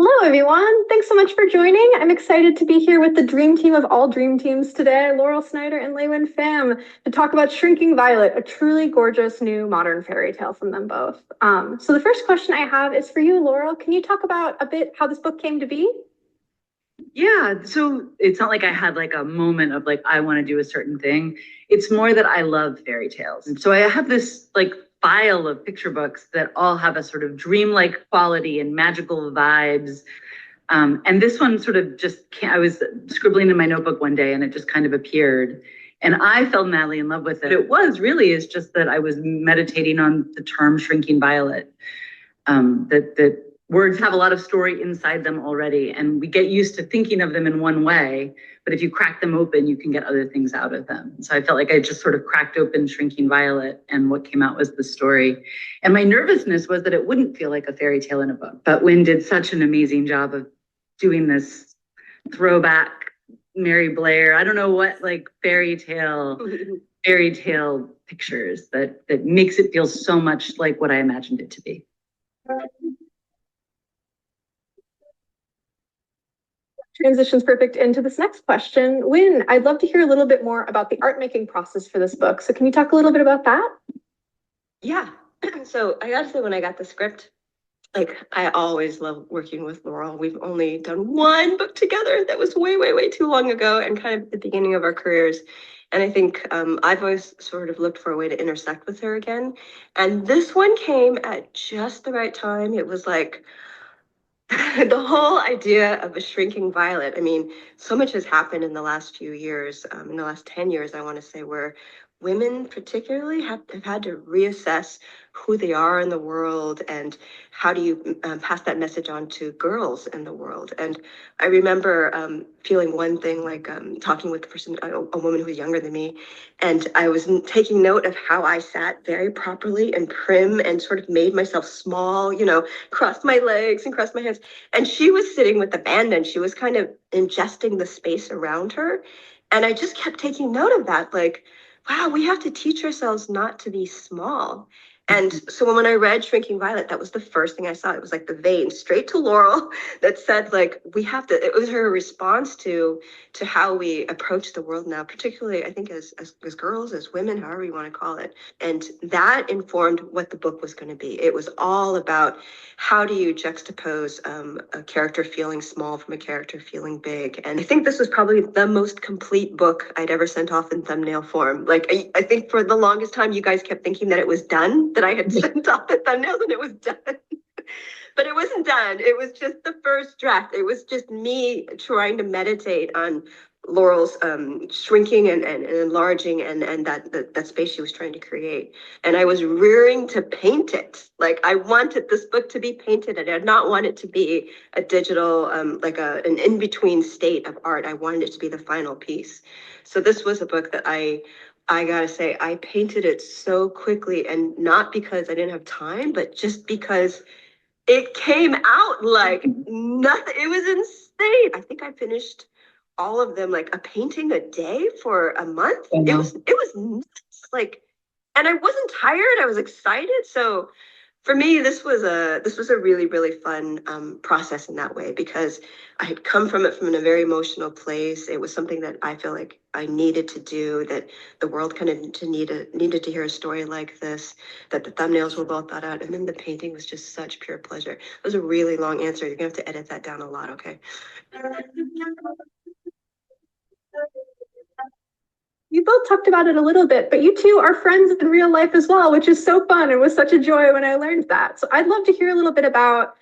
Hello, everyone. Thanks so much for joining. I'm excited to be here with the dream team of all dream teams today, Laurel Snyder and LeUyen Pham, to talk about Shrinking Violet, a truly gorgeous new modern fairy tale from them both. So the first question I have is for you, Laurel. Can you talk about a bit how this book came to be? Yeah, so it's not like I had like a moment of like I want to do a certain thing. It's more that I love fairy tales. And so I have this like file of picture books that all have a sort of dreamlike quality and magical vibes. And this one sort of just I was scribbling in my notebook one day and it just kind of appeared. And I fell madly in love with it. It was really is just that I was meditating on the term shrinking violet. That words have a lot of story inside them already, and we get used to thinking of them in one way, but if you crack them open, you can get other things out of them. So I felt like I just sort of cracked open Shrinking Violet, and what came out was the story. And my nervousness was that it wouldn't feel like a fairy tale in a book, but Wynn did such an amazing job of doing this throwback Mary Blair, I don't know what, like fairy tale pictures that makes it feel so much like what I imagined it to be. Transitions perfect into this next question. Wynn, I'd love to hear a little bit more about the art making process for this book. So can you talk a little bit about that? Yeah. So I gotta say, when I got the script, like I always love working with Laurel. We've only done one book together that was way, way, way too long ago and kind of at the beginning of our careers. And I think I've always sort of looked for a way to intersect with her again. And this one came at just the right time. It was like the whole idea of a shrinking violet. I mean, so much has happened in the last few years, in the last 10 years, I want to say, where women particularly have had to reassess who they are in the world and how do you pass that message on to girls in the world. And I remember feeling one thing, like talking with a woman who was younger than me, and I was taking note of how I sat very properly and prim and sort of made myself small, crossed my legs and crossed my hands. And she was sitting with abandon. She was kind of ingesting the space around her. And I just kept taking note of that, like, wow, we have to teach ourselves not to be small. And so when I read Shrinking Violet, that was the first thing I saw. It was like the vein straight to Laurel that said, like, we have to, it was her response to how we approach the world now, particularly, I think, as girls, as women, however you want to call it. And that informed what the book was going to be. It was all about how do you juxtapose a character feeling small from a character feeling big. And I think this was probably the most complete book I'd ever sent off in thumbnail form. Like, I think for the longest time, you guys kept thinking that it was done, that I had sent off the thumbnails and it was done. But it wasn't done. It was just the first draft. It was just me trying to meditate on Laurel's shrinking and enlarging and that space she was trying to create. And I was rearing to paint it. Like, I wanted this book to be painted. I did not want it to be a digital, like an in-between state of art. I wanted it to be the final piece. So this was a book that I gotta say, I painted it so quickly, and not because I didn't have time, but just because it came out like nothing. It was insane. I think I finished all of them, like a painting a day for a month. It was nuts. Like, and I wasn't tired. I was excited. So for me, this was a really, really fun process in that way, because I had come from it from a very emotional place. It was something that I feel like I needed to do, that the world kind of needed to hear a story like this, that the thumbnails were well thought out, and then the painting was just such pure pleasure. It was a really long answer. You're gonna have to edit that down a lot, okay? You both talked about it a little bit, but you two are friends in real life as well, which is so fun. It was such a joy when I learned that. So I'd love to hear a little bit about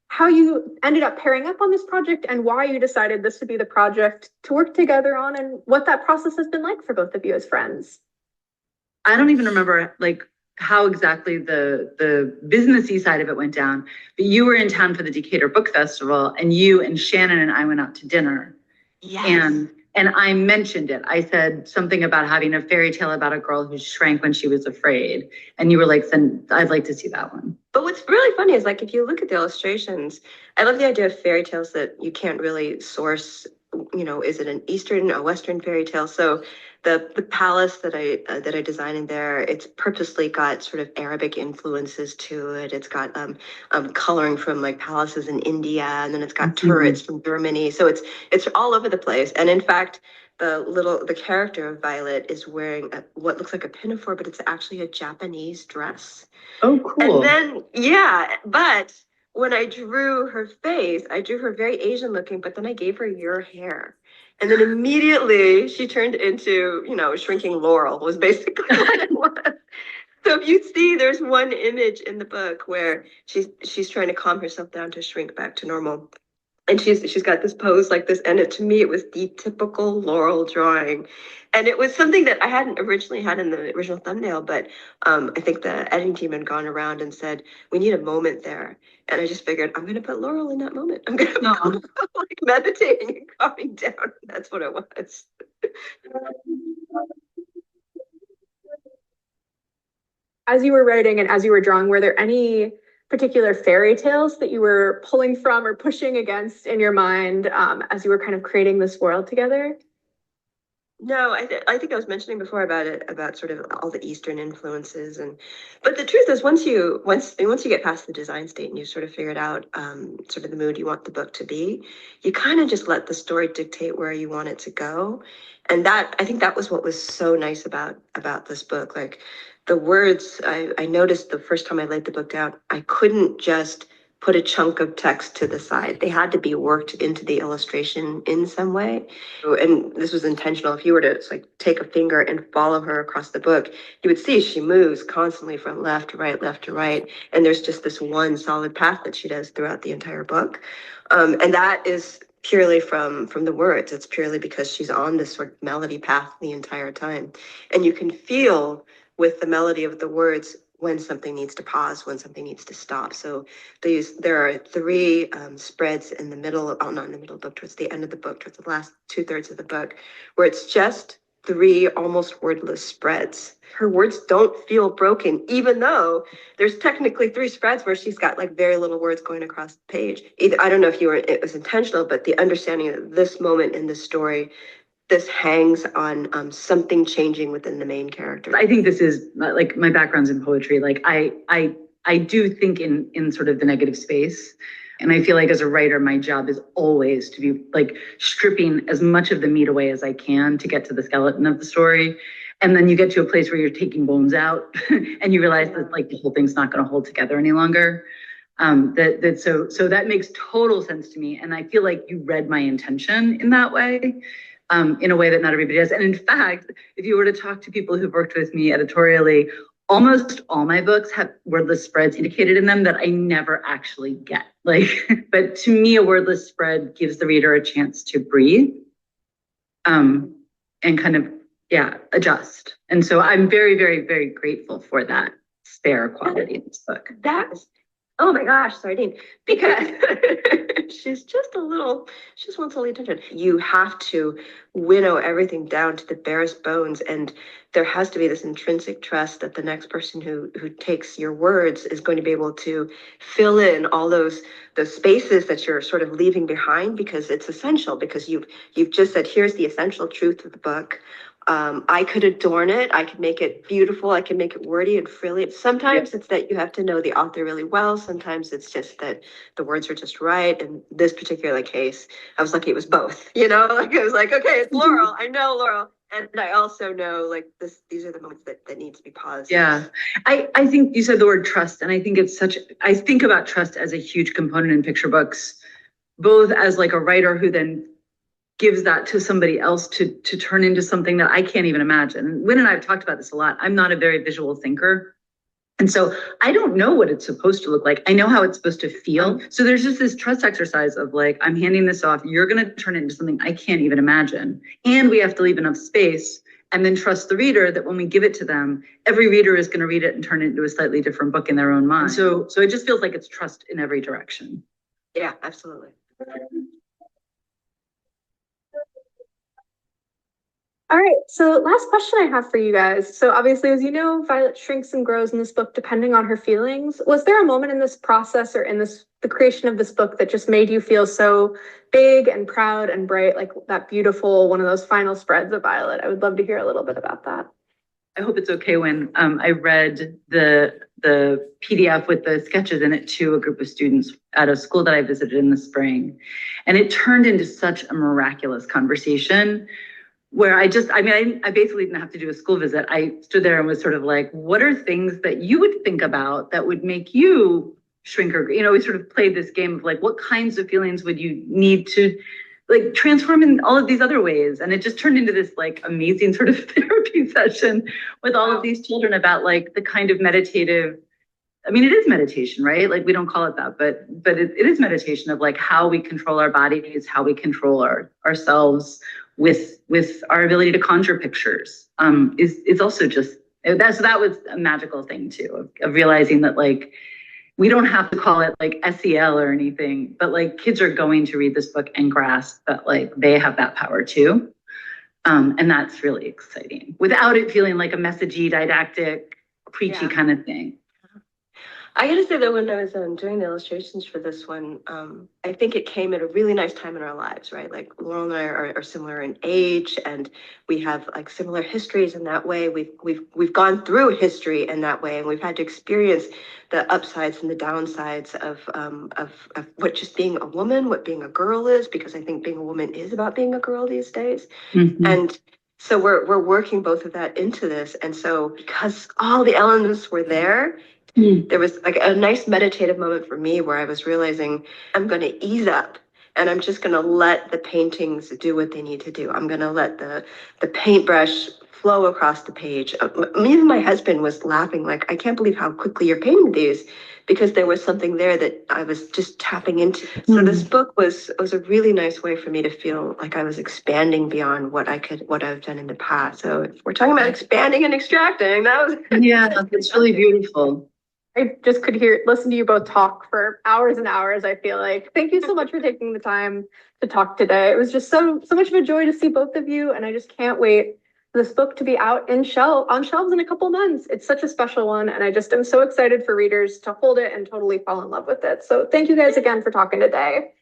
how you ended up pairing up on this project and why you decided this would be the project to work together on, and what that process has been like for both of you as friends. I don't even remember like how exactly the businessy side of it went down, but you were in town for the Decatur Book Festival, and you and Shannon and I went out to dinner. Yes. And I mentioned it. I said something about having a fairy tale about a girl who shrank when she was afraid. And you were like, then I'd like to see that one. But what's really funny is, like, if you look at the illustrations, I love the idea of fairy tales that you can't really source, is it an Eastern, a Western fairy tale? So the palace that I designed in there, it's purposely got sort of Arabic influences to it. It's got coloring from like palaces in India, and then it's got turrets from Germany. So it's all over the place. And in fact, the character of Violet is wearing what looks like a pinafore, but it's actually a Japanese dress. Oh, cool. And then, yeah, but when I drew her face, I drew her very Asian looking, but then I gave her your hair. And then immediately she turned into, shrinking Laurel was basically what it was. So if you see, there's one image in the book where she's trying to calm herself down to shrink back to normal. And she's got this pose like this, and to me it was the typical Laurel drawing, and it was something that I hadn't originally had in the original thumbnail, but I think the editing team had gone around and said we need a moment there, and I just figured I'm gonna put Laurel in that moment. I'm gonna like meditating and calming down. That's what it was. As you were writing and as you were drawing, were there any particular fairy tales that you were pulling from or pushing against in your mind as you were kind of creating this world together? No, I think I was mentioning before about sort of all the Eastern influences, but the truth is once you get past the design state and you sort of figured out sort of the mood you want the book to be, you kind of just let the story dictate where you want it to go. And that, I think that was what was so nice about this book. Like the words, I noticed the first time I laid the book down, I couldn't just put a chunk of text to the side. They had to be worked into the illustration in some way. And this was intentional. If you were to like take a finger and follow her across the book, you would see she moves constantly from left to right, left to right. And there's just this one solid path that she does throughout the entire book. And that is purely from the words. It's purely because she's on this sort of melody path the entire time. And you can feel with the melody of the words when something needs to pause, when something needs to stop. So there are three spreads in the middle, not in the middle of the book, towards the end of the book, towards the last 2/3 of the book, where it's just three almost wordless spreads. Her words don't feel broken, even though there's technically three spreads where she's got like very little words going across the page. I don't know if it was intentional, but the understanding of this moment in the story, this hangs on something changing within the main character. I think this is like my background's in poetry. Like I do think in sort of the negative space. And I feel like as a writer, my job is always to be like stripping as much of the meat away as I can to get to the skeleton of the story. And then you get to a place where you're taking bones out and you realize that like the whole thing's not going to hold together any longer. So that makes total sense to me. And I feel like you read my intention in that way. In a way that not everybody does. And in fact, if you were to talk to people who've worked with me editorially, almost all my books have wordless spreads indicated in them that I never actually get. Like, but to me, a wordless spread gives the reader a chance to breathe and kind of, adjust. And so I'm very, very, very grateful for that spare quality in this book. Oh my gosh, Sardine, because she just wants a little attention. You have to winnow everything down to the barest bones, and there has to be this intrinsic trust that the next person who takes your words is going to be able to fill in all those spaces that you're sort of leaving behind, because it's essential, because you've just said, here's the essential truth of the book. I could adorn it. I could make it beautiful. I can make it wordy and frilly. Sometimes it's that you have to know the author really well. Sometimes it's just that the words are just right. In this particular case, I was lucky it was both, like I was like, okay, it's Laurel. I know Laurel. And I also know like these are the moments that need to be paused. Yeah. I think you said the word trust. And I think I think about trust as a huge component in picture books, both as like a writer who then gives that to somebody else to turn into something that I can't even imagine. Wynn and I have talked about this a lot. I'm not a very visual thinker. And so I don't know what it's supposed to look like. I know how it's supposed to feel. So there's just this trust exercise of like, I'm handing this off. You're going to turn it into something I can't even imagine. And we have to leave enough space and then trust the reader that when we give it to them, every reader is going to read it and turn it into a slightly different book in their own mind. So it just feels like it's trust in every direction. Yeah, absolutely. All right, so last question I have for you guys. So obviously, as you know, Violet shrinks and grows in this book depending on her feelings. Was there a moment in this process or in the creation of this book that just made you feel so big and proud and bright, like that beautiful one of those final spreads of Violet? I would love to hear a little bit about that. I hope it's okay when I read the PDF with the sketches in it to a group of students at a school that I visited in the spring. And it turned into such a miraculous conversation where I basically didn't have to do a school visit. I stood there and was sort of like, what are things that you would think about that would make you shrink or, we sort of played this game of like, what kinds of feelings would you need to like transform in all of these other ways? And it just turned into this like amazing sort of therapy session with all of these children about like the kind of meditative, it is meditation, right? Like we don't call it that, but it is meditation of like how we control our bodies, how we control ourselves with our ability to conjure pictures. Is also just that was a magical thing too of realizing that like we don't have to call it like SEL or anything, but like kids are going to read this book and grasp that like they have that power too. And that's really exciting without it feeling like a messagey, didactic, preachy kind of thing. I gotta say that when I was doing the illustrations for this one, I think it came at a really nice time in our lives, right? Like Laurel and I are similar in age, and we have like similar histories in that way. We've gone through history in that way, and we've had to experience the upsides and the downsides of what just being a woman, what being a girl is, because I think being a woman is about being a girl these days, and. So we're working both of that into this, and so because all the elements were there. There was like a nice meditative moment for me where I was realizing I'm going to ease up and I'm just going to let the paintings do what they need to do. I'm going to let the paintbrush flow across the page. Even my husband was laughing like, I can't believe how quickly you're painting these, because there was something there that I was just tapping into. So this book was a really nice way for me to feel like I was expanding beyond what I've done in the past. So if we're talking about expanding and extracting, that was it's really beautiful. I just could listen to you both talk for hours and hours, I feel like. Thank you so much for taking the time to talk today. It was just so much of a joy to see both of you, and I just can't wait for this book to be out on shelves in a couple months. It's such a special one, and I just am so excited for readers to hold it and totally fall in love with it. So thank you guys again for talking today.